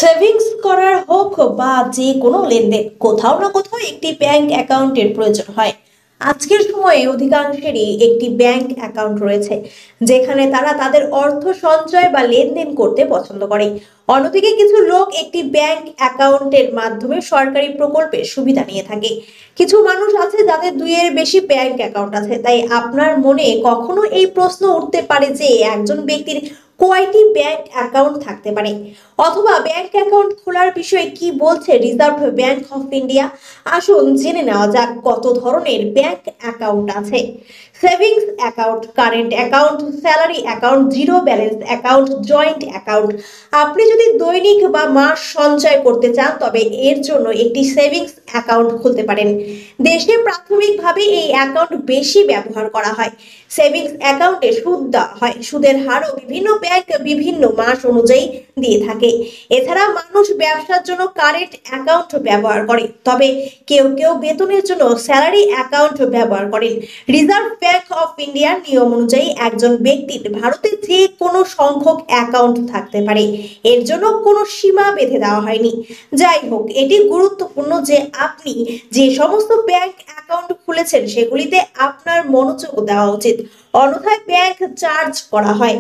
Savings করার হোক বা যে কোনো লেনদেন কোথাও না কোথাও একটি ব্যাংক অ্যাকাউন্টের প্রয়োজন হয়। আজকের সময়ে অধিকাংশেরই একটি ব্যাংক অ্যাকাউন্ট রয়েছে, যেখানে তারা তাদের অর্থ সঞ্চয় বা লেনদেন করতে পছন্দ করে। অন্যদিকে কিছু লোক একটি ব্যাংক অ্যাকাউন্টের মাধ্যমে সরকারি প্রকল্পের সুবিধা নিয়ে থাকে। কিছু মানুষ আছে যাদের দুইয়ের বেশি ব্যাংক অ্যাকাউন্ট আছে। তাই আপনার মনে কখনো এই প্রশ্ন উঠতে পারে যে একজন ব্যক্তির কয়টি ব্যাংক অ্যাকাউন্ট থাকতে পারে, অথবা ব্যাংক অ্যাকাউন্ট খোলার বিষয়ে কি বলছে রিজার্ভ ব্যাংক অফ ইন্ডিয়া। আসুন জেনে নেওয়া যাক কত ধরনের ব্যাংক অ্যাকাউন্ট আছে। Savings account, current account, salary account, zero balance account, joint account. আপনি যদি দৈনিক বা মাস সঞ্চয় করতে চান তবে এর জন্য একটি সেভিংস অ্যাকাউন্ট খুলতে পারেন। দেশে প্রাথমিকভাবে এই অ্যাকাউন্ট বেশি ব্যবহার করা হয়। সেভিংস অ্যাকাউন্টে সুদ দেওয়া হয়, সুদের হারও বিভিন্ন ব্যাংক বিভিন্ন মাস অনুযায়ী দিয়ে থাকে। এছাড়া মানুষ ব্যবসার জন্য কারেন্ট অ্যাকাউন্ট ব্যবহার করে, তবে কেউ কেউ বেতনের জন্য স্যালারি অ্যাকাউন্ট ব্যবহার করেন। রিজার্ভ ব্যাংক অফ ইন্ডিয়ার নিয়ম অনুযায়ী একজন ব্যক্তির ভারতে যে কোনো সংখ্যক অ্যাকাউন্ট থাকতে পারে, এর জন্য কোনো সীমা বেঁধে দেওয়া হয়নি। যাই হোক, এটি গুরুত্বপূর্ণ যে আপনি যে সমস্ত ব্যাংক অ্যাকাউন্ট খুলেছেন সেগুলিতে আপনার মনোযোগ দেওয়া উচিত, অন্যথায় ব্যাংক চার্জ করা হয়।